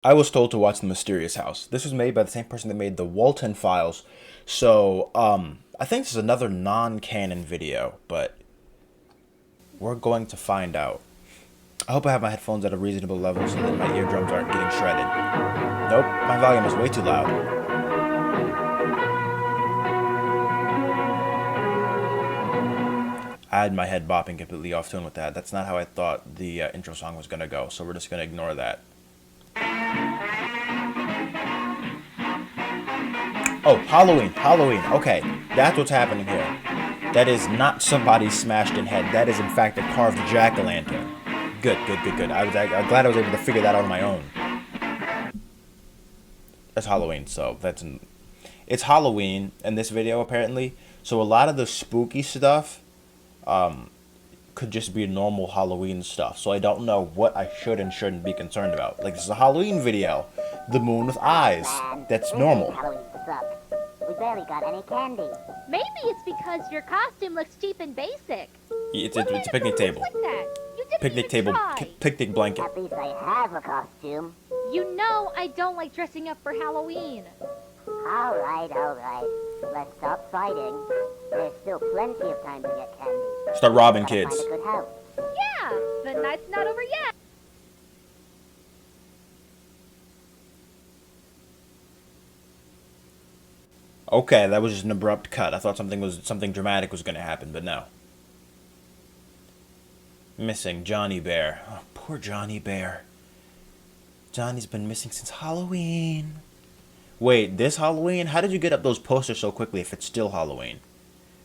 I was told to watch The Mysterious House. This was made by the same person that made The Walton Files. So, I think this is another non-canon video, but we're going to find out. I hope I have my headphones at a reasonable level so that my eardrums aren't getting shredded. Nope, my volume is way too loud. I had my head bopping completely off tune with that. That's not how I thought the intro song was gonna go, so we're just gonna ignore that. Oh, Halloween, Halloween. Okay, that's what's happening here. That is not somebody's smashed in head. That is, in fact, a carved jack-o'-lantern. Good, good, good, good. I'm glad I was able to figure that out on my own. That's Halloween, so it's Halloween in this video, apparently. So a lot of the spooky stuff could just be normal Halloween stuff. So I don't know what I should and shouldn't be concerned about. Like, this is a Halloween video. The moon with eyes. That's normal. Halloween sucks. We barely got any candy. Maybe it's because your costume looks cheap and basic. It's What a made it picnic look table. Like that? You didn't Picnic even table. try. Picnic blanket. At least I have a costume. You know I don't like dressing up for Halloween. All right, all right. Let's stop fighting. There's still plenty of time to get candy. Start robbing Gotta kids. find a good house. Yeah, the night's not over yet. Okay, that was just an abrupt cut. I thought something dramatic was going to happen, but no. Missing Johnny Bear. Oh, poor Johnny Bear. Johnny's been missing since Halloween. Wait, this Halloween? How did you get up those posters so quickly if it's still Halloween?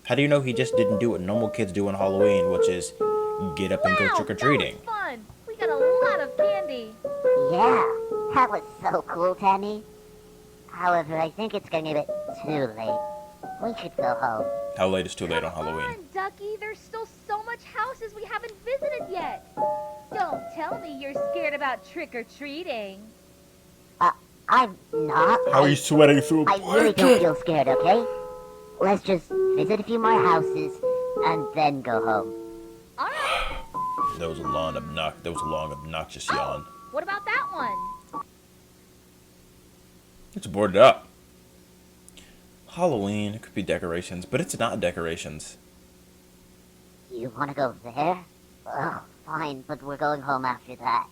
How do you know he just didn't do what normal kids do on Halloween, which is get up and go Wow, trick-or-treating? that was fun. We got a lot of candy. Yeah, that was so cool, Tammy. However, I think it's getting a bit too late. We should go home. How late is too late on Come Halloween? on, Ducky. There's still so much houses we haven't visited yet. Don't tell me you're scared about trick-or-treating. I'm not. How are you sweating through a I really don't feel scared, okay? Let's just visit a few more houses and then go home. All right. That was a long, obnoxious yawn. What about that one? It's boarded up. Halloween, it could be decorations, but it's not decorations. You want to go there? Oh, fine, but we're going home after that.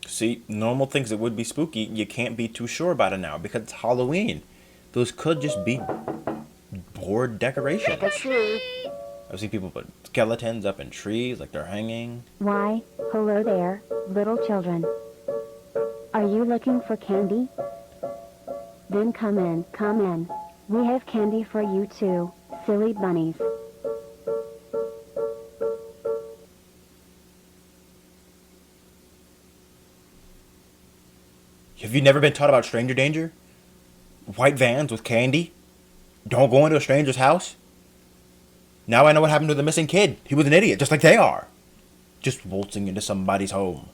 See, normal things that would be spooky, you can't be too sure about it now because it's Halloween. Those could just be board decorations. Trick or treat. I've seen people put skeletons up in trees like they're hanging. Why, hello there, little children. Are you looking for candy? Then come in, come in. We have candy for you too, silly bunnies. Have you never been taught about stranger danger? White vans with candy? Don't go into a stranger's house? Now I know what happened to the missing kid. He was an idiot, just like they are. Just waltzing into somebody's home.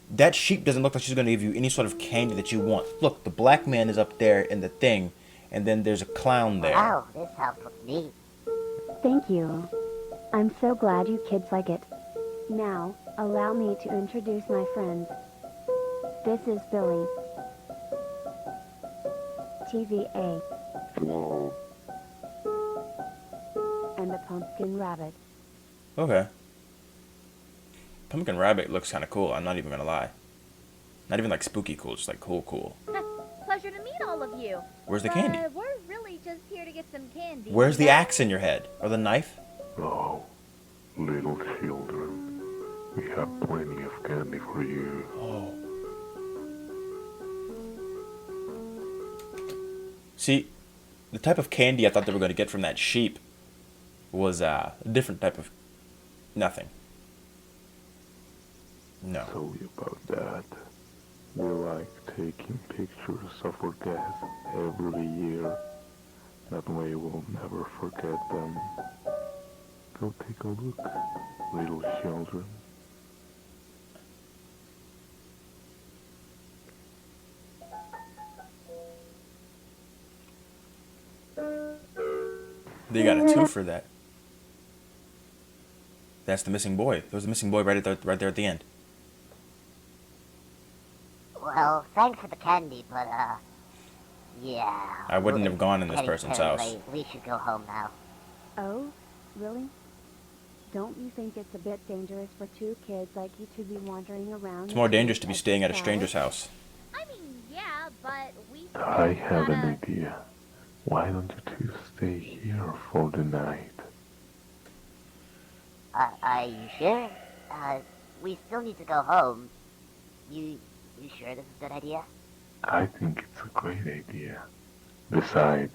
That sheep doesn't look like she's going to give you any sort of candy that you want. Look, the black man is up there in the thing, and then there's a clown there. Wow, this house looks neat. Thank you. I'm so glad you kids like it. Now, allow me to introduce my friends. This is Billy. TVA. Hello. And the pumpkin rabbit. Okay. Pumpkin Rabbit looks kind of cool, I'm not even going to lie. Not even like spooky cool, just like cool. Pleasure to meet all of you. Where's the candy? We're really just here to get some candy. Where's the axe in your head? Or the knife? Oh, little children, we have plenty of candy for you. Oh. See, the type of candy I thought they were going to get from that sheep was a different type of nothing. No. Sorry about that. We like taking pictures of our guests every year. That way we'll never forget them. Go take a look, little children. They got a 2 for that. That's the missing boy. There was a missing boy right there at the end. Well, thanks for the candy, but, yeah. I wouldn't have gone in this Getting person's kinda house. late. We should go home now. Oh, really? Don't you think it's a bit dangerous for two kids like you to be wandering around? It's more dangerous to be like staying at a salads? stranger's house. I mean, yeah, but we still I have an gotta... idea. Why don't you two stay here for the night? Are you sure? We still need to go home. You sure this is a good idea? I think it's a great idea. Besides,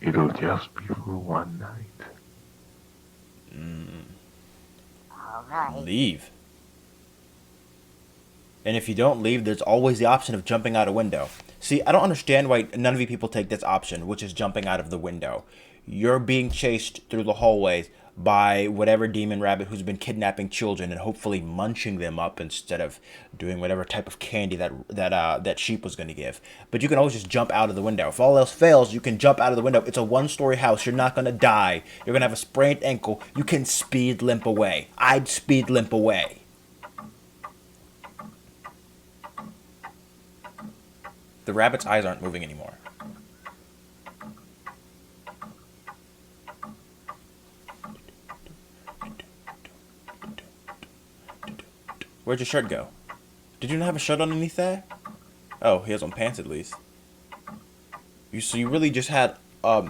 it'll just be for one night. Alright. Leave. And if you don't leave, there's always the option of jumping out a window. See, I don't understand why none of you people take this option, which is jumping out of the window. You're being chased through the hallways by whatever demon rabbit who's been kidnapping children and hopefully munching them up instead of doing whatever type of candy that sheep was going to give. But you can always just jump out of the window. If all else fails, you can jump out of the window. It's a one-story house. You're not going to die. You're going to have a sprained ankle. You can speed limp away. I'd speed limp away. The rabbit's eyes aren't moving anymore. Where'd your shirt go? Did you not have a shirt underneath there? Oh, he has on pants at least. So you really just had a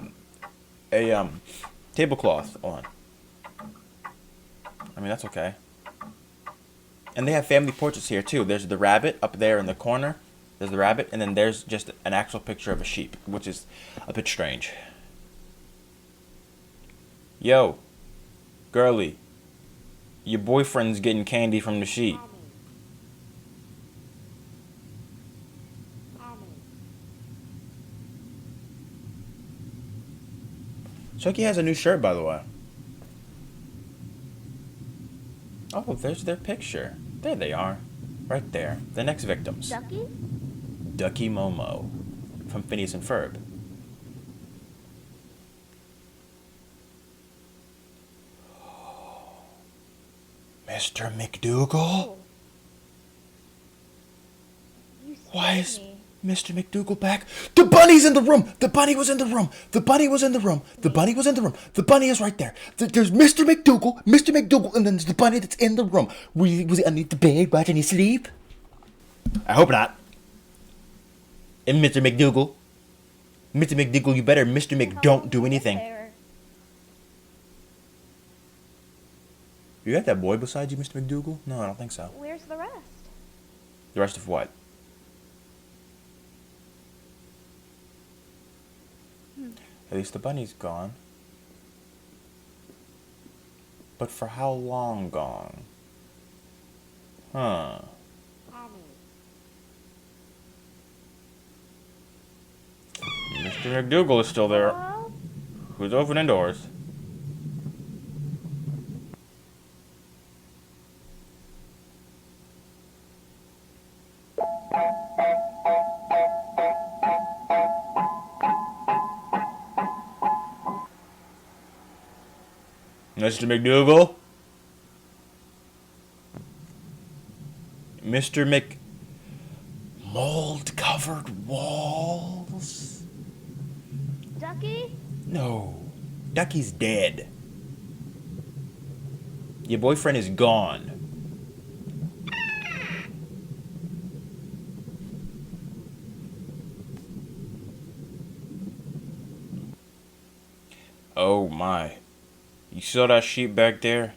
tablecloth on. I mean, that's okay. And they have family portraits here too. There's the rabbit up there in the corner. There's the rabbit, and then there's just an actual picture of a sheep, which is a bit strange. Yo, girly, your boyfriend's getting candy from the sheep. Chucky has a new shirt, by the way. Oh, there's their picture. There they are. Right there. The next victims. Ducky? Ducky Momo from Phineas and Ferb. Mr. McDougal? You Why scared is me. Mr. McDougal back? The bunny's in the room! The bunny was in the room! The bunny was in the room! The bunny was in the room! The bunny is right there! There's Mr. McDougal, and then there's the bunny that's in the room. Was he underneath the bed watching you sleep? I hope not. And Mr. McDougal, you better Mr. Mc don't do anything. There. You got that boy beside you, Mr. McDougal? No, I don't think so. Where's the rest? The rest of what? At least the bunny's gone. But for how long gone? Huh. Mr. McDougal is still there. Well, Who's opening doors? Mr. McDougal? Mr. Mc... Mold-covered walls? Ducky? No. Ducky's dead. Your boyfriend is gone. Oh my. You saw that sheep back there?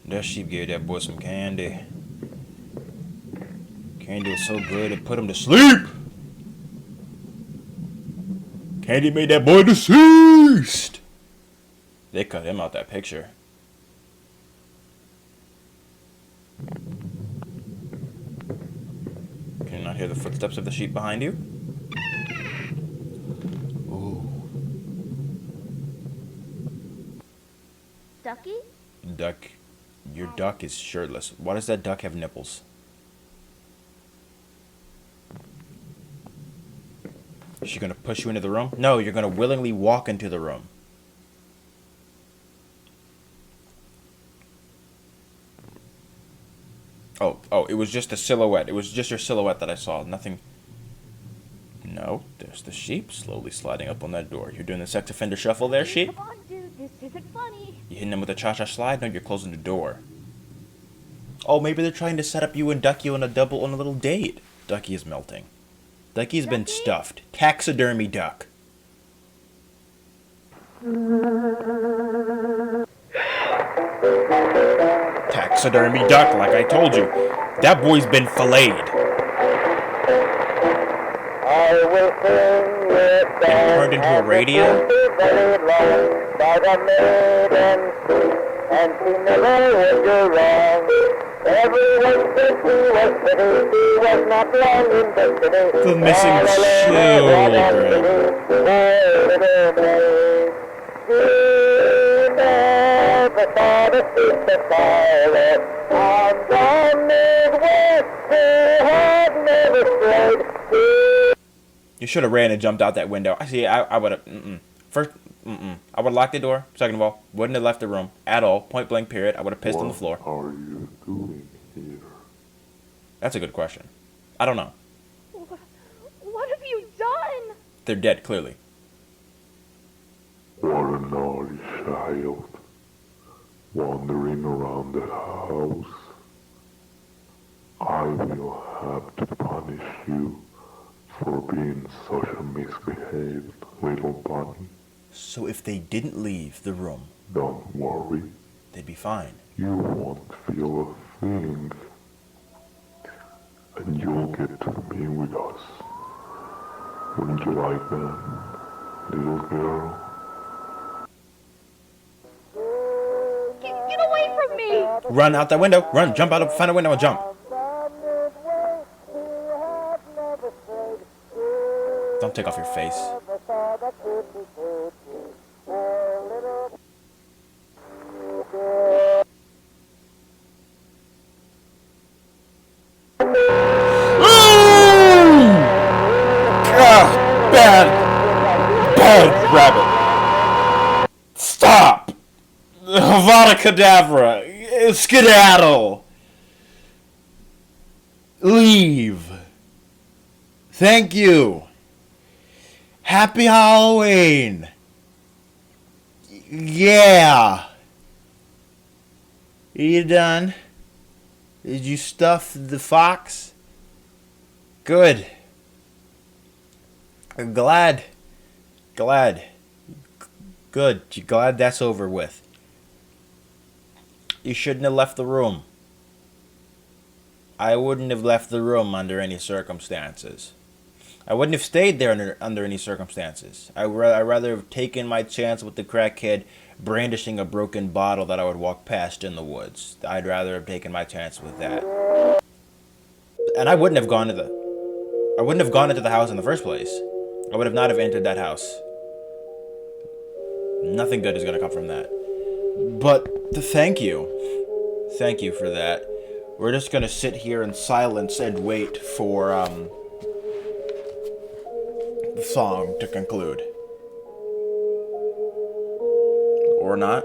That sheep gave that boy some candy. Candy was so good it put him to sleep. Candy made that boy deceased. They cut him out that picture. Can you not hear the footsteps of the sheep behind you? Ooh. Ducky? Duck. Your duck is shirtless. Why does that duck have nipples? Is she gonna push you into the room? No, you're gonna willingly walk into the room. Oh, Oh, it was just a silhouette. It was just your silhouette that I saw. Nothing. No, there's the sheep slowly sliding up on that door. You're doing the sex offender shuffle there, sheep? Come on, dude. This isn't funny. You hitting them with a cha-cha slide? No, you're closing the door. Oh, maybe they're trying to set up you and Ducky on a little date. Ducky is melting. Ducky's been Ducky? stuffed. Taxidermy duck. Taxidermy duck, like I told you. That boy's been filleted. And turned into a radio? And she never would go wrong. Everyone said she was pretty. She was not long in the city. The missing children. She never thought of the pilot. On the Midwest, she had never strayed. You should have ran and jumped out that window. I see. I would have. First, I would have locked the door. Second of all, wouldn't have left the room at all. Point blank. Period. I would have pissed on the floor. What are you doing here? That's a good question. I don't know. What have you done? They're dead, clearly. What a naughty child. Wandering around the house. I will have to punish you for being such a misbehaved little bunny. So if they didn't leave the room, Don't worry, they'd be fine. you won't feel a thing. And you'll get to be with us. Wouldn't you like that, little girl? Get away from me! Run out that window. Run. Jump out. Find a window and jump. Don't take off your face. Bad rabbit. Stop. Avada Kedavra. Skedaddle. Leave. Thank you. Happy Halloween. Yeah. You done? Did you stuff the fox? Good. I'm glad. Good. You glad that's over with? You shouldn't have left the room. I wouldn't have left the room under any circumstances. I wouldn't have stayed there under any circumstances. I'd rather have taken my chance with the crackhead brandishing a broken bottle that I would walk past in the woods. I'd rather have taken my chance with that. And I wouldn't have gone into the house in the first place. I would have not have entered that house. Nothing good is going to come from that. But thank you. Thank you for that. We're just going to sit here in silence and wait for the song to conclude. Or not.